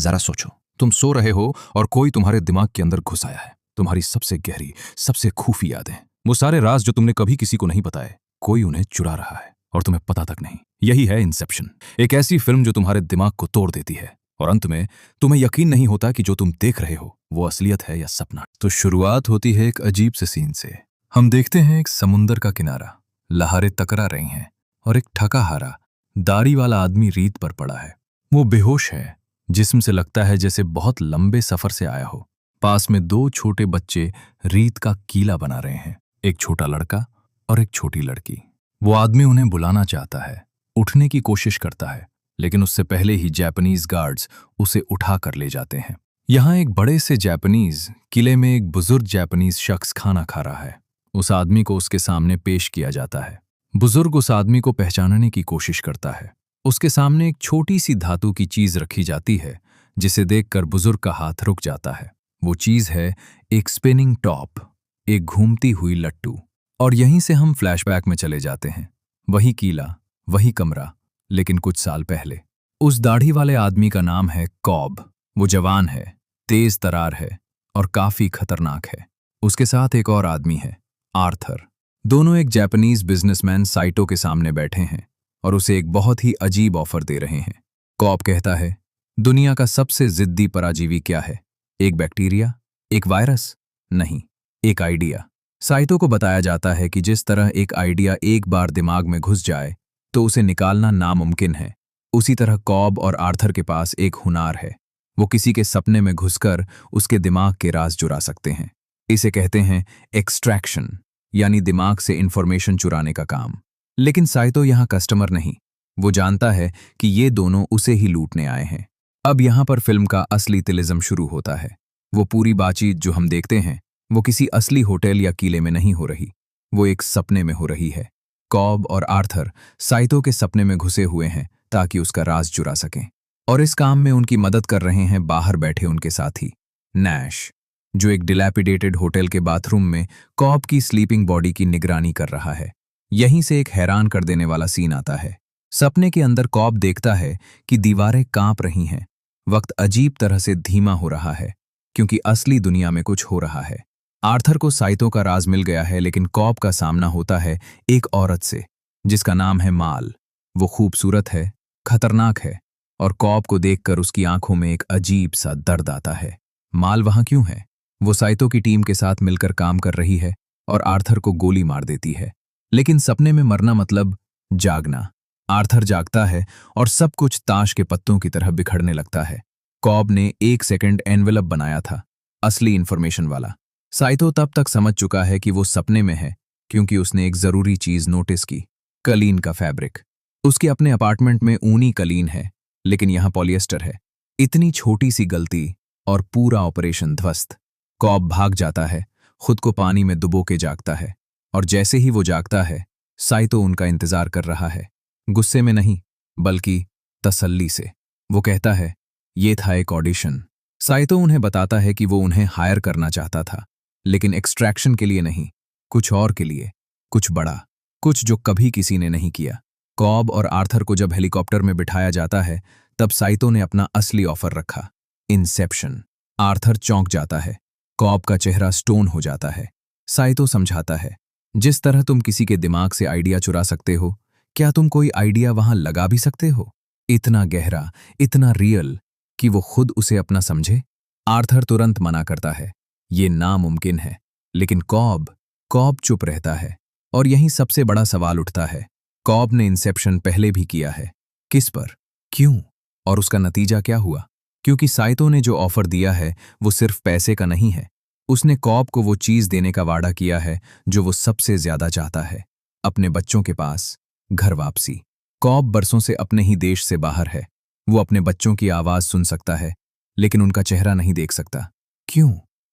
जरा सोचो, तुम सो रहे हो और कोई तुम्हारे दिमाग के अंदर घुस आया है। तुम्हारी सबसे गहरी, सबसे खुफी यादें, वो सारे राज जो तुमने कभी किसी को नहीं बताए, कोई उन्हें चुरा रहा है और तुम्हें पता तक नहीं। यही है इंसेप्शन, एक ऐसी फिल्म जो तुम्हारे दिमाग को तोड़ देती है और अंत में तुम्हें यकीन नहीं होता कि जो तुम देख रहे हो वो असलियत है या सपना। तो शुरुआत होती है एक अजीब से सीन से। हम देखते हैं एक समुंदर का किनारा, लहरें टकरा रही हैं और एक थका हारा दाढ़ी वाला आदमी रीत पर पड़ा है। वो बेहोश है, जिस्म से लगता है जैसे बहुत लंबे सफर से आया हो। पास में दो छोटे बच्चे रीत का कीला बना रहे हैं, एक छोटा लड़का और एक छोटी लड़की। वो आदमी उन्हें बुलाना चाहता है, उठने की कोशिश करता है, लेकिन उससे पहले ही जापानीज गार्ड्स उसे उठा कर ले जाते हैं। यहाँ एक बड़े से जापानीज किले में एक बुजुर्ग जापानीज शख्स खाना खा रहा है। उस आदमी को उसके सामने पेश किया जाता है। बुजुर्ग उस आदमी को पहचानने की कोशिश करता है। उसके सामने एक छोटी सी धातु की चीज रखी जाती है, जिसे देखकर बुजुर्ग का हाथ रुक जाता है। वो चीज है एक स्पिनिंग टॉप, एक घूमती हुई लट्टू। और यहीं से हम फ्लैशबैक में चले जाते हैं। वही कीला, वही कमरा, लेकिन कुछ साल पहले। उस दाढ़ी वाले आदमी का नाम है कॉब। वो जवान है, तेज तरार है और काफी खतरनाक है। उसके साथ एक और आदमी है, आर्थर। दोनों एक जापानीज बिजनेसमैन साइटो के सामने बैठे हैं और उसे एक बहुत ही अजीब ऑफर दे रहे हैं। कॉब कहता है, दुनिया का सबसे जिद्दी पराजीवी क्या है? एक बैक्टीरिया? एक वायरस? नहीं, एक आइडिया। साइटो को बताया जाता है कि जिस तरह एक आइडिया एक बार दिमाग में घुस जाए तो उसे निकालना नामुमकिन है, उसी तरह कॉब और आर्थर के पास एक हुनर है। वो किसी के सपने में घुसकर उसके दिमाग के राज चुरा सकते हैं। इसे कहते हैं एक्सट्रैक्शन, यानी दिमाग से इंफॉर्मेशन चुराने का काम। लेकिन साइटो यहाँ कस्टमर नहीं, वो जानता है कि ये दोनों उसे ही लूटने आए हैं। अब यहाँ पर फिल्म का असली तिलिज्म शुरू होता है। वो पूरी बातचीत जो हम देखते हैं वो किसी असली होटल या किले में नहीं हो रही, वो एक सपने में हो रही है। कॉब और आर्थर साइटो के सपने में घुसे हुए हैं ताकि उसका राज चुरा सकें, और इस काम में उनकी मदद कर रहे हैं बाहर बैठे उनके साथी नैश, जो एक डिलैपिडेटेड होटल के बाथरूम में कॉब की स्लीपिंग बॉडी की निगरानी कर रहा है। यहीं से एक हैरान कर देने वाला सीन आता है। सपने के अंदर कॉब देखता है कि दीवारें कांप रही हैं। वक्त अजीब तरह से धीमा हो रहा है, क्योंकि असली दुनिया में कुछ हो रहा है। आर्थर को साइटो का राज मिल गया है, लेकिन कॉब का सामना होता है एक औरत से जिसका नाम है माल। वो खूबसूरत है, खतरनाक है, और कॉब को देखकर उसकी आंखों में एक अजीब सा दर्द आता है। माल वहां क्यों है? वो साइटो की टीम के साथ मिलकर काम कर रही है और आर्थर को गोली मार देती है। लेकिन सपने में मरना मतलब जागना। आर्थर जागता है और सब कुछ ताश के पत्तों की तरह बिखरने लगता है। कॉब ने 1 सेकंड एनवेलप बनाया था, असली इंफॉर्मेशन वाला। साइटो तब तक समझ चुका है कि वो सपने में है, क्योंकि उसने एक जरूरी चीज नोटिस की, कलीन का फैब्रिक। उसके अपने अपार्टमेंट में ऊनी कलीन है, लेकिन यहां पॉलिएस्टर है। इतनी छोटी सी गलती और पूरा ऑपरेशन ध्वस्त। कॉब भाग जाता है, खुद को पानी में डुबो के जागता है, और जैसे ही वो जागता है साइटो उनका इंतजार कर रहा है, गुस्से में नहीं बल्कि तसल्ली से। वो कहता है, ये था एक ऑडिशन। साइटो उन्हें बताता है कि वो उन्हें हायर करना चाहता था, लेकिन एक्सट्रैक्शन के लिए नहीं, कुछ और के लिए, कुछ बड़ा, कुछ जो कभी किसी ने नहीं किया। कॉब और आर्थर को जब हेलीकॉप्टर में बिठाया जाता है तब साइटो ने अपना असली ऑफर रखा, इंसेप्शन। आर्थर चौंक जाता है, कॉब का चेहरा स्टोन हो जाता है। साइटो समझाता है, जिस तरह तुम किसी के दिमाग से आइडिया चुरा सकते हो, क्या तुम कोई आइडिया वहां लगा भी सकते हो? इतना गहरा, इतना रियल कि वो खुद उसे अपना समझे। आर्थर तुरंत मना करता है, ये नामुमकिन है। लेकिन कॉब चुप रहता है, और यहीं सबसे बड़ा सवाल उठता है। कॉब ने इंसेप्शन पहले भी किया है, किस पर, क्यों, और उसका नतीजा क्या हुआ? क्योंकि साइटो ने जो ऑफर दिया है वो सिर्फ पैसे का नहीं है। उसने कॉब को वो चीज देने का वादा किया है जो वो सबसे ज्यादा चाहता है, अपने बच्चों के पास घर वापसी। कॉब बरसों से अपने ही देश से बाहर है। वो अपने बच्चों की आवाज सुन सकता है, लेकिन उनका चेहरा नहीं देख सकता। क्यों?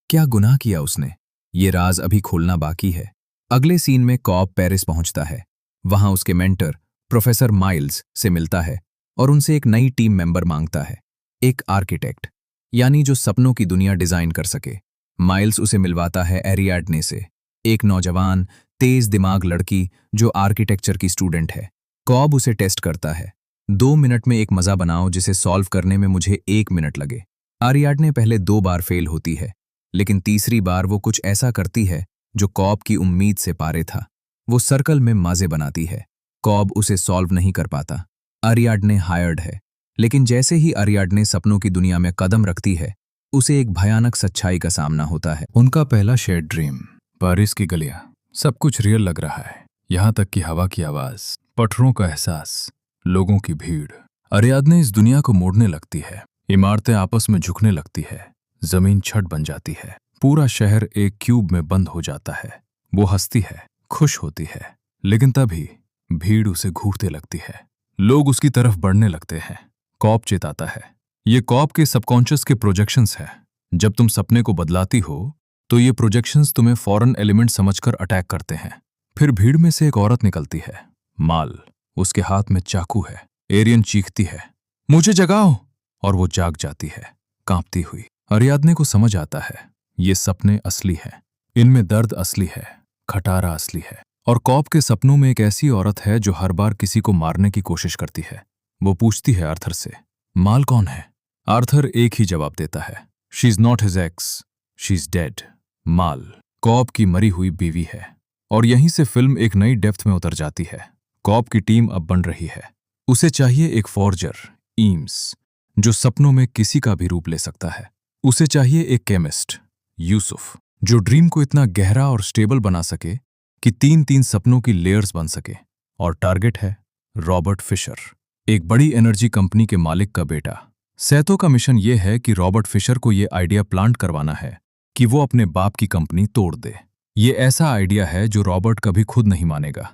क्या गुनाह किया उसने? ये राज अभी खोलना बाकी है। अगले सीन में कॉब पेरिस पहुंचता है। वहां उसके मेंटर प्रोफेसर माइल्स से मिलता है और उनसे एक नई टीम मेंबर मांगता है, एक आर्किटेक्ट, यानी जो सपनों की दुनिया डिजाइन कर सके। माइल्स उसे मिलवाता है एरियाडने से, एक नौजवान तेज दिमाग लड़की जो आर्किटेक्चर की स्टूडेंट है। कॉब उसे टेस्ट करता है, 2 मिनट में एक मजा बनाओ जिसे सॉल्व करने में मुझे 1 मिनट लगे। आरियाडने पहले 2 बार फेल होती है, लेकिन तीसरी बार वो कुछ ऐसा करती है जो कॉब की उम्मीद से पारे था। वो सर्कल में माजे बनाती है। कॉब उसे सॉल्व नहीं कर पाता। आरियाडने हायर्ड है, लेकिन जैसे ही आरियाडने सपनों की दुनिया में कदम रखती है, उसे एक भयानक सच्चाई का सामना होता है। उनका पहला शेयर्ड ड्रीम, पेरिस की गलियां, सब कुछ रियल लग रहा है, यहाँ तक कि हवा की आवाज, पत्थरों का एहसास, लोगों की भीड़। अरियादने इस दुनिया को मोड़ने लगती है। इमारतें आपस में झुकने लगती है, जमीन छत बन जाती है, पूरा शहर एक क्यूब में बंद हो जाता है। वो हंसती है, खुश होती है, लेकिन तभी भीड़ उसे घूरते लगती है। लोग उसकी तरफ बढ़ने लगते हैं। कॉब चेताता है। ये कॉब के सबकॉन्शियस के प्रोजेक्शंस हैं। जब तुम सपने को बदलाती हो तो ये प्रोजेक्शंस तुम्हें फॉरेन एलिमेंट समझकर अटैक करते हैं। फिर भीड़ में से एक औरत निकलती है, माल। उसके हाथ में चाकू है। एरियन चीखती है, मुझे जगाओ, और वो जाग जाती है, कांपती हुई। अरियादने को समझ आता है, ये सपने असली हैं, इनमें दर्द असली है, खटारा असली है। और कॉब के सपनों में एक ऐसी औरत है जो हर बार किसी को मारने की कोशिश करती है। वो पूछती है आर्थर से, माल कौन है? आर्थर एक ही जवाब देता है, she is not his ex, she is dead. Mal Cobb की मरी हुई बीवी है। और यहीं से फिल्म एक नई डेप्थ में उतर जाती है। कॉब की टीम अब बन रही है। उसे चाहिए एक फॉर्जर, ईम्स, जो सपनों में किसी का भी रूप ले सकता है। उसे चाहिए एक केमिस्ट, यूसुफ, जो ड्रीम को इतना गहरा और स्टेबल बना सके कि 3-3 सपनों की लेयर्स बन सके। और टारगेट है रॉबर्ट फिशर, एक बड़ी एनर्जी कंपनी के मालिक का बेटा। सैतो का मिशन यह है कि रॉबर्ट फिशर को यह आइडिया प्लांट करवाना है कि वो अपने बाप की कंपनी तोड़ दे। ये ऐसा आइडिया है जो रॉबर्ट कभी खुद नहीं मानेगा।